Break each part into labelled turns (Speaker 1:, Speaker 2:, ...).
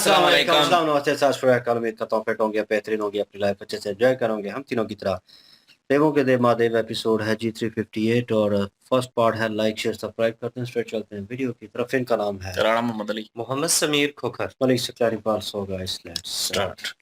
Speaker 1: अस्सलाम वालेकुम। अस्सलाम नमस्ते साथ उम्मीद करता हूँ फिट होंगे, बेहतरीन होंगे, अपनी लाइफ अच्छे से एंजॉय करोगे हम तीनों की तरह। देवों के देव महादेव एपिसोड है जी 358 और फर्स्ट पार्ट है। लाइक शेयर सब्सक्राइब करते हैं, स्ट्रेट चलते हैं वीडियो की तरफ। इनका नाम है
Speaker 2: राणा मोहम्मद अली,
Speaker 3: मोहम्मद समीर खोखर,
Speaker 1: मलिक सकलारी पास होगा। Let's start.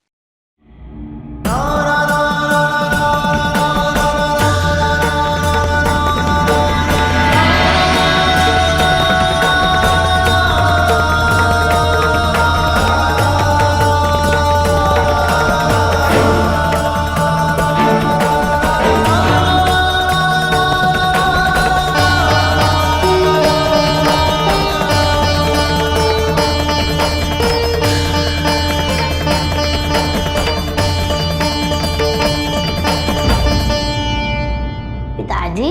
Speaker 4: पिताजी,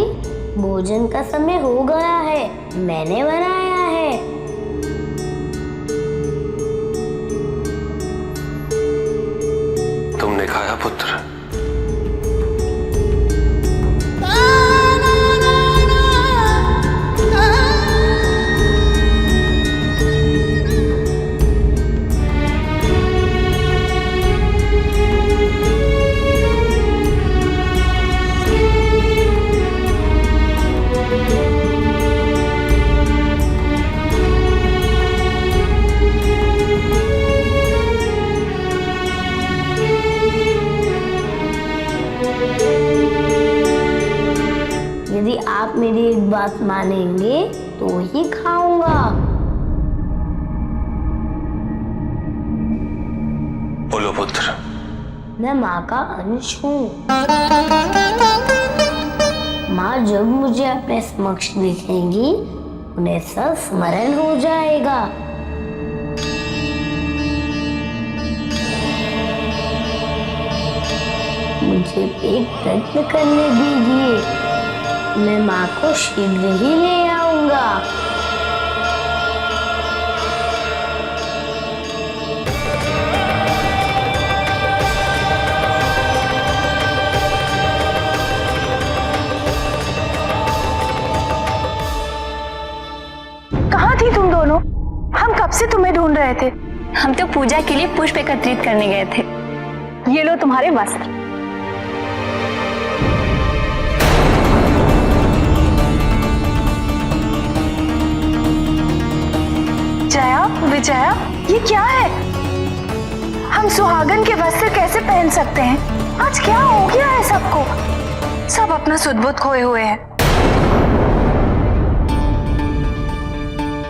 Speaker 4: भोजन का समय हो गया है, मैंने बनाया है।
Speaker 5: तुमने खाया पुत्र?
Speaker 4: यदि आप मेरी एक बात मानेंगे तो ही खाऊंगा।
Speaker 5: बोलो पुत्र।
Speaker 4: मैं माँ का अंश हूँ। माँ जब मुझे अपने समक्ष दिखेंगी, उन्हें सब स्मरण हो जाएगा। मुझे एक प्रयत्न करने दीजिए, मैं माँ को शीघ्र ही ले आऊंगा।
Speaker 6: कहाँ थी तुम दोनों? हम कब से तुम्हें ढूंढ रहे थे।
Speaker 7: हम तो पूजा के लिए पुष्प एकत्रित करने गए थे।
Speaker 6: ये लो तुम्हारे वस्त्र। जया, विजया, ये क्या है? हम सुहागन के वस्त्र कैसे पहन सकते हैं? आज क्या हो गया है सबको? सब अपना सुध-बुध खोए हुए हैं।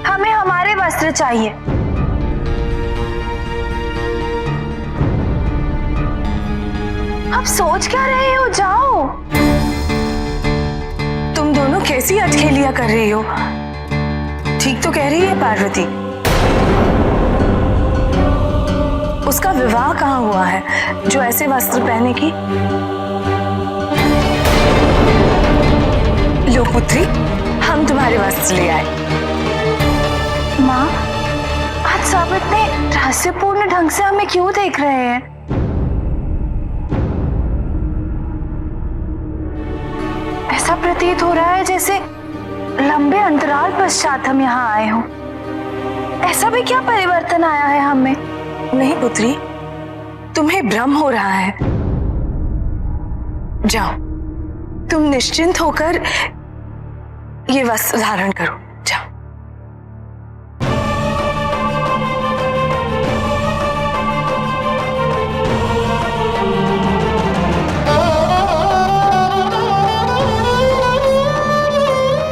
Speaker 6: हमें हमारे वस्त्र चाहिए। अब सोच क्या रहे हो? जाओ। तुम दोनों कैसी अटखेलियां कर रही हो? ठीक तो कह रही है पार्वती। उसका विवाह कहाँ हुआ है जो ऐसे वस्त्र पहने की? लो पुत्री, हम तुम्हारे वस्त्र ले आए। माँ, आज सब इतने रहस्यपूर्ण ढंग से हमें क्यों देख रहे हैं? ऐसा प्रतीत हो रहा है जैसे लंबे अंतराल पश्चात हम यहाँ आए हों। ऐसा भी क्या परिवर्तन आया है हमें? नहीं पुत्री, तुम्हें भ्रम हो रहा है। जाओ, तुम निश्चिंत होकर ये वस्त्र धारण करो। जाओ।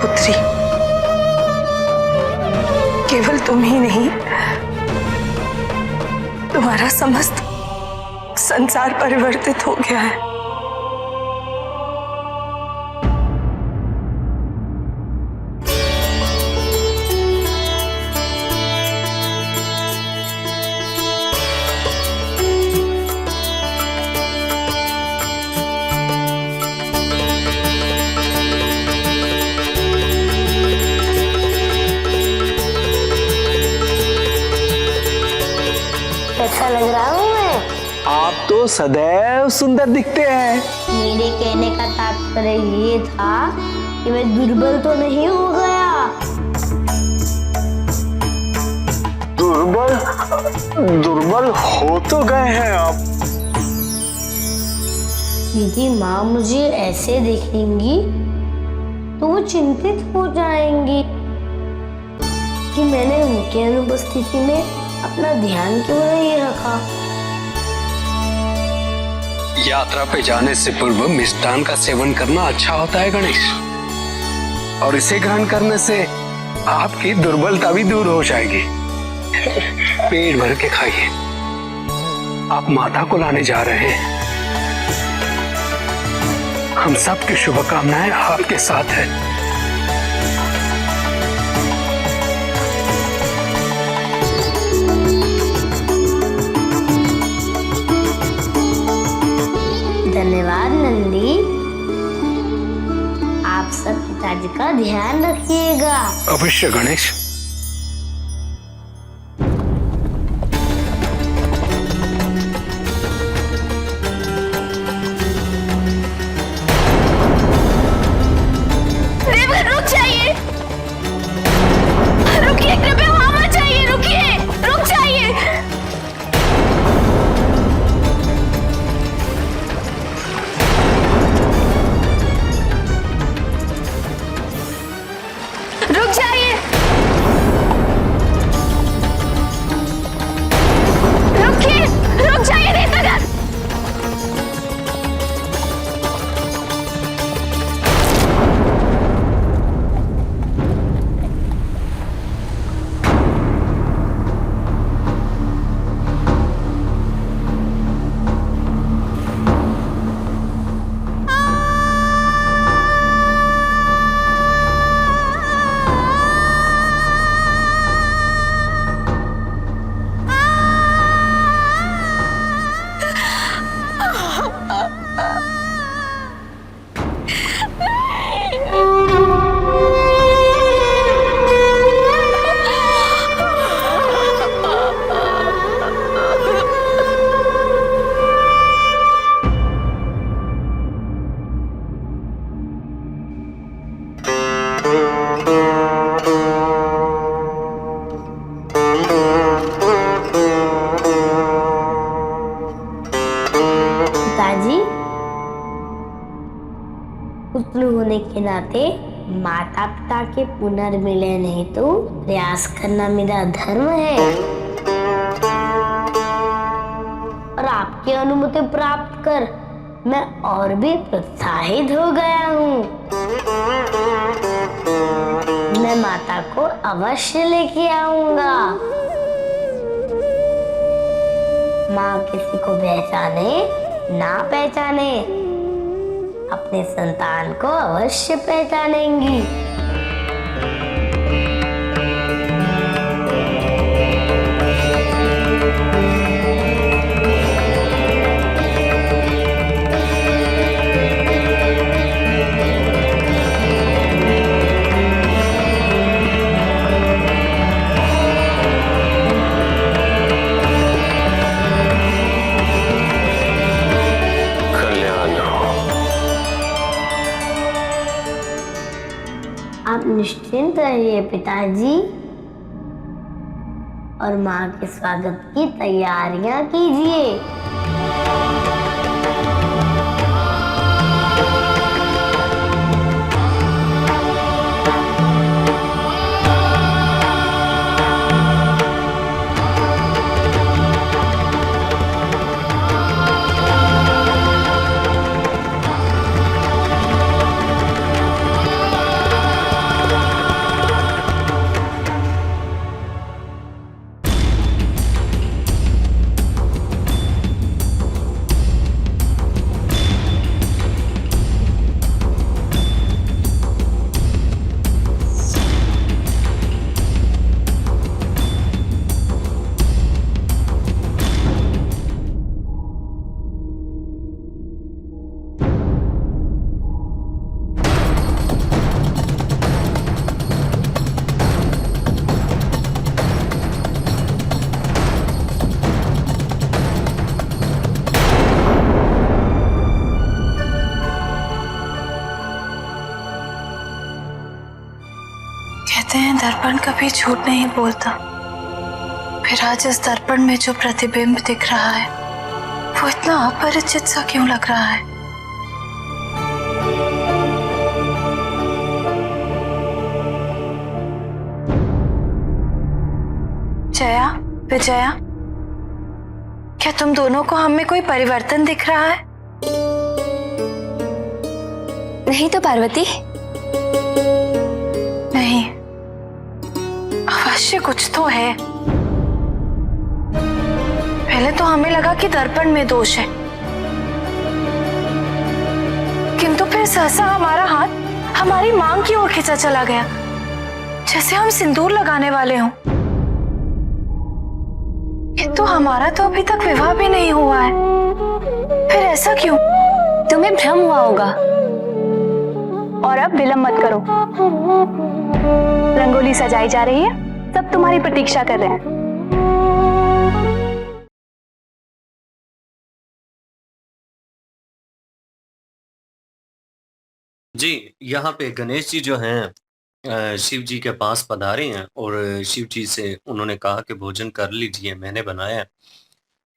Speaker 6: पुत्री, केवल तुम ही नहीं, तुम्हारा समस्त संसार परिवर्तित हो गया है।
Speaker 4: कैसा लग रहा हूँ मैं?
Speaker 8: आप तो सदैव सुंदर दिखते हैं।
Speaker 4: मेरे कहने का तात्पर्य ये था कि मैं दुर्बल तो नहीं हो गया।
Speaker 8: दुर्बल हो तो गए हैं आप।
Speaker 4: दीदी माँ मुझे ऐसे देखेंगी तो वो चिंतित हो जाएंगी कि मैंने उनके अनुपस्थिति में अपना ध्यान क्यों नहीं रखा।
Speaker 2: यात्रा पे जाने से पूर्व मिष्टान का सेवन करना अच्छा होता है गणेश, और इसे ग्रहण करने से आपकी दुर्बलता भी दूर हो जाएगी। पेट भर के खाइए। आप माता को लाने जा रहे हैं। हम सबकी शुभकामनाएं आपके साथ है।
Speaker 4: धन्यवाद नंदी। आप सब पिताजी का ध्यान रखिएगा।
Speaker 2: अवश्य गणेश।
Speaker 6: रुक जाइए, रुकिए, कृपया वहां मत जाइए, रुकिए, रुक जाइए। रुक जाइए, रुकिए, रुक जाइए नेतागण।
Speaker 4: पिताजी, पुत्र होने के नाते माता पिता के पुनर्मिलन हेतु प्रयास करना मेरा धर्म है, और आपकी अनुमति प्राप्त कर मैं और भी प्रोत्साहित हो गया हूँ। मैं माता को अवश्य लेके आऊंगा। माँ किसी को पहचाने ना पहचाने, अपने संतान को अवश्य पहचानेंगी। आप निश्चिंत रहिए पिताजी, और माँ के स्वागत की तैयारियां कीजिए। कहते हैं दर्पण कभी झूठ नहीं बोलता,
Speaker 6: फिर आज इस दर्पण में जो प्रतिबिंब दिख रहा है वो इतना अपरिचित सा क्यों लग रहा है? जया, विजया, क्या तुम दोनों को हम में कोई परिवर्तन दिख रहा है?
Speaker 7: नहीं तो पार्वती,
Speaker 6: नहीं, अवश्य कुछ तो है। पहले तो हमें लगा कि दर्पण में दोष है, किंतु फिर सहसा हमारा हाथ हमारी मांग की ओर खींचा चला गया, जैसे हम सिंदूर लगाने वाले हों। किंतु हमारा तो अभी तक विवाह भी नहीं हुआ है, फिर ऐसा क्यों?
Speaker 7: तुम्हें भ्रम हुआ होगा। और अब विलंब मत करो, रंगोली सजाई जा रही है, सब तुम्हारी प्रतीक्षा कर रहे हैं।
Speaker 1: जी, यहाँ पे गणेश जी जो हैं शिव जी के पास पधारे हैं और शिव जी से उन्होंने कहा कि भोजन कर लीजिए, मैंने बनाया है।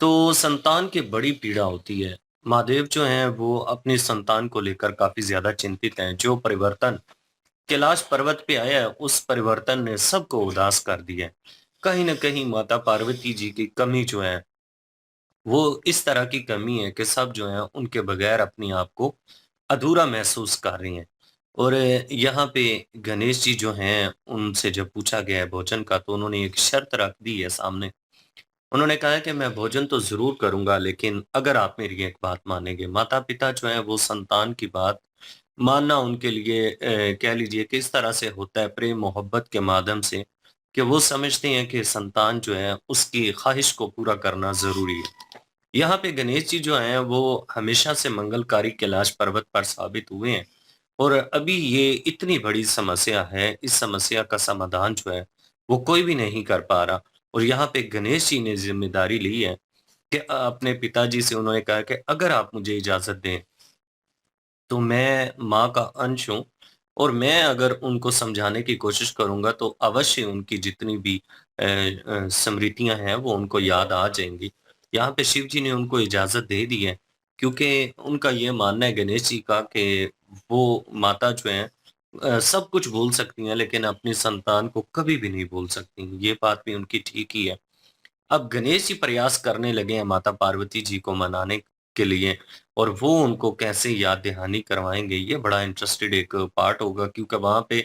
Speaker 1: तो संतान की बड़ी पीड़ा होती है। महादेव जो हैं वो अपनी संतान को लेकर काफ़ी ज़्यादा चिंतित हैं। जो परिवर्तन कैलाश पर्वत पे आया है, उस परिवर्तन ने सबको उदास कर दिया है। कहीं न कहीं माता पार्वती जी की कमी जो है, वो इस तरह की कमी है कि सब जो हैं उनके बगैर अपने आप को अधूरा महसूस कर रही हैं। और यहाँ पे गणेश जी जो हैं, उनसे जब पूछा गया है भोजन का, तो उन्होंने एक शर्त रख दी है सामने। उन्होंने कहा है कि मैं भोजन तो ज़रूर करूँगा, लेकिन अगर आप मेरी एक बात मानेंगे। माता-पिता जो हैं वो संतान की बात मानना उनके लिए कह लीजिए कि इस तरह से होता है प्रेम मोहब्बत के माध्यम से, कि वो समझते हैं कि संतान जो है उसकी ख़्वाहिश को पूरा करना ज़रूरी है। यहाँ पे गणेश जी जो हैं वो हमेशा से मंगलकारी कैलाश पर्वत पर साबित हुए हैं और अभी ये इतनी बड़ी समस्या है, इस समस्या का समाधान जो है वो कोई भी नहीं कर पा रहा। और यहाँ पे गणेश जी ने ज़िम्मेदारी ली है कि अपने पिताजी से उन्होंने कहा कि अगर आप मुझे इजाज़त दें, तो मैं माँ का अंश हूँ और मैं अगर उनको समझाने की कोशिश करूँगा तो अवश्य उनकी जितनी भी स्मृतियाँ हैं वो उनको याद आ जाएँगी। यहाँ पे शिव जी ने उनको इजाज़त दे दी है, क्योंकि उनका ये मानना है गणेश जी का कि वो माता जो हैं सब कुछ भूल सकती हैं, लेकिन अपनी संतान को कभी भी नहीं भूल सकती। ये बात भी उनकी ठीक ही है। अब गणेश जी प्रयास करने लगे हैं माता पार्वती जी को मनाने के लिए, और वो उनको कैसे याद दहानी करवाएँगे, ये बड़ा इंटरेस्टेड एक पार्ट होगा, क्योंकि वहाँ पे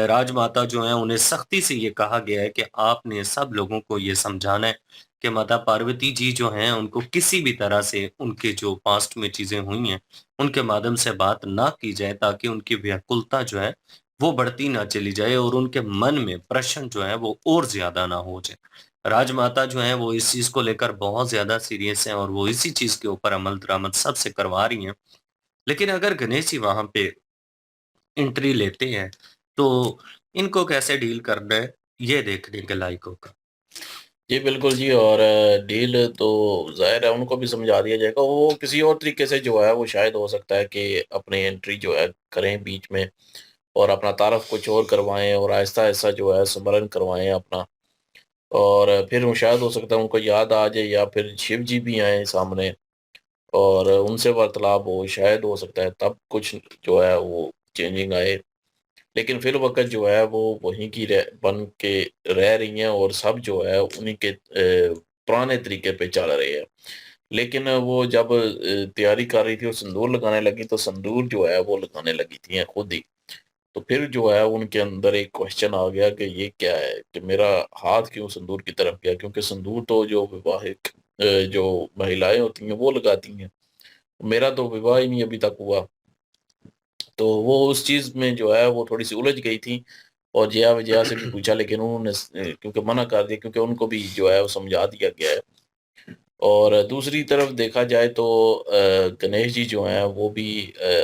Speaker 1: राजमाता जो हैं उन्हें सख्ती से ये कहा गया है कि आपने सब लोगों को ये समझाना है कि माता पार्वती जी जो हैं उनको किसी भी तरह से उनके जो पास्ट में चीज़ें हुई हैं, उनके माध्यम से बात ना की जाए, ताकि उनकी व्याकुलता जो है वो बढ़ती ना चली जाए और उनके मन में प्रश्न जो है वो और ज़्यादा ना हो जाए। राजमाता जो हैं वो इस चीज़ को लेकर बहुत ज़्यादा सीरियस हैं और वो इसी चीज़ के ऊपर अमल-दरामद सबसे करवा रही हैं। लेकिन अगर गणेश जी वहाँ पे एंट्री लेते हैं, तो इनको कैसे डील करना है, ये देखने के लायक होगा।
Speaker 3: जी, बिल्कुल जी। और डील तो ज़ाहिर है उनको भी समझा दिया जाएगा। वो किसी और तरीके से जो है वो शायद हो सकता है कि अपनी एंट्री जो है करें बीच में और अपना तारफ़ कुछ और करवाएँ और आहिस्ता-आहिस्ता जो है स्मरण करवाएँ अपना। और फिर वो शायद हो सकता है उनको याद आ जाए या फिर शिव जी भी आएँ सामने और उनसे वार्तालाप हो, शायद हो सकता है तब कुछ जो है वो चेंजिंग आए। लेकिन फ़िलवक़्त जो है वो वहीं की रह बन के रह रही हैं और सब जो है उन्हीं के पुराने तरीके पे चल रहे हैं। लेकिन वो जब तैयारी कर रही थी और सिंदूर लगाने लगी तो सिंदूर जो है वो लगाने लगी थी खुद ही। तो फिर जो है उनके अंदर एक क्वेश्चन आ गया कि ये क्या है कि मेरा हाथ क्यों सिंदूर की तरफ गया? क्योंकि सिंदूर तो जो विवाहित जो महिलाएँ होती हैं वो लगाती हैं। मेरा तो विवाह ही नहीं अभी तक हुआ। तो वो उस चीज़ में जो है वो थोड़ी-सी उलझ गई थी और जया-विजया से भी पूछा, लेकिन उन्होंने क्योंकि मना कर दिया, क्योंकि उनको भी जो है वो समझा दिया गया है। और दूसरी तरफ देखा जाए तो गणेश जी जो हैं वो भी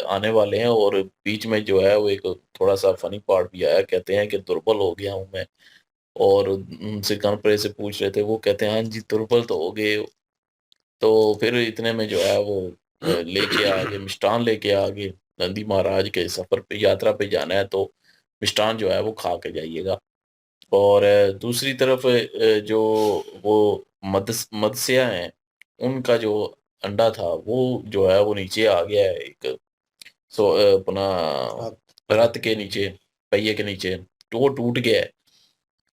Speaker 3: आने वाले हैं और बीच में जो है वो एक थोड़ा-सा फ़नी पार्ट भी आया। कहते हैं कि दुर्बल हो गया हूँ मैं, और उनसे गणप्रिय से पूछ रहे थे, वो कहते हैं हाँ जी दुर्बल तो हो गए हो। तो फिर इतने में जो है वो लेके आ गए, मिष्ठान लेके आ गए। नंदी महाराज के सफ़र पे यात्रा पे जाना है तो मिष्ठान जो है वो खा के जाइएगा। और दूसरी तरफ जो वो मत्स्या हैं, उनका जो अंडा था वो जो है वो नीचे आ गया है, एक अपना
Speaker 1: आप
Speaker 3: रथ के नीचे, पहिए के नीचे, तो वो टूट गया है।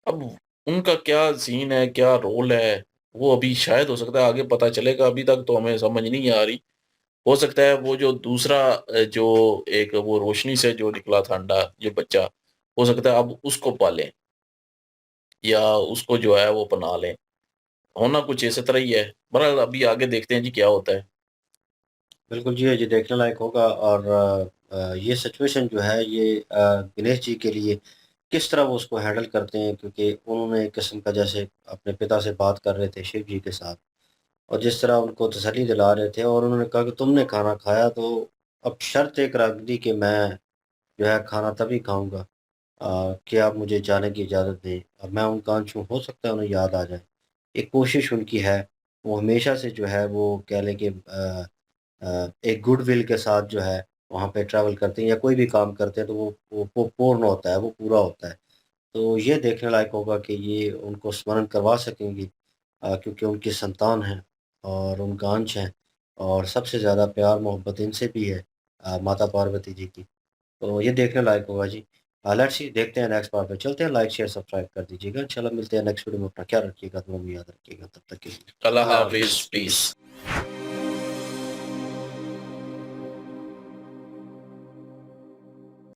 Speaker 3: अब उनका क्या सीन है, क्या रोल है, वो अभी शायद हो सकता है आगे पता चलेगा, अभी तक तो हमें समझ नहीं आ रही। हो सकता है वो जो दूसरा जो एक वो रोशनी से जो निकला था अंडा, जो बच्चा, हो सकता है अब उसको पालें या उसको जो है वो अपना लें। होना कुछ इस तरह ही है। बहरहाल अभी आगे देखते हैं जी क्या होता है।
Speaker 1: बिल्कुल जी, ये देखने लायक होगा। और ये सिचुएशन जो है ये गणेश जी के लिए किस तरह वो उसको हैंडल करते हैं, क्योंकि उन्होंने एक किस्म का जैसे अपने पिता से बात कर रहे थे शिव जी के साथ, और जिस तरह उनको तसल्ली दिला रहे थे, और उन्होंने कहा कि तुमने खाना खाया तो अब शर्त एक रख दी कि मैं जो है खाना तभी खाऊँगा कि आप मुझे जाने की इजाज़त दें। अब मैं उनका अंश हूँ, हो सकता है उन्हें याद आ जाए। एक कोशिश उनकी है, वो हमेशा से जो है वो कह लें कि एक गुडविल के साथ जो है वहाँ पे ट्रैवल करते हैं या कोई भी काम करते हैं तो वो पूर्ण होता है, वो पूरा होता है। तो ये देखने लायक होगा कि ये उनको स्मरण करवा सकेंगी, क्योंकि उनकी संतान हैं और उनका अंश हैं, और सबसे ज़्यादा प्यार मोहब्बत इनसे भी है, माता पार्वती जी की। तो ये देखने लायक होगा जी। लेट्स सी, देखते हैं नेक्स्ट पार्ट में। चलते हैं, लाइक शेयर सब्सक्राइब कर दीजिएगा। इंशाल्लाह मिलते हैं नेक्स्ट वीडियो में। अपना ख्याल रखिएगा, दुआ में याद रखिएगा। तब तक के लिए
Speaker 3: अल्लाह
Speaker 1: अल्लाह
Speaker 3: हाफिज,
Speaker 1: हाफ़िज़।
Speaker 3: पीस।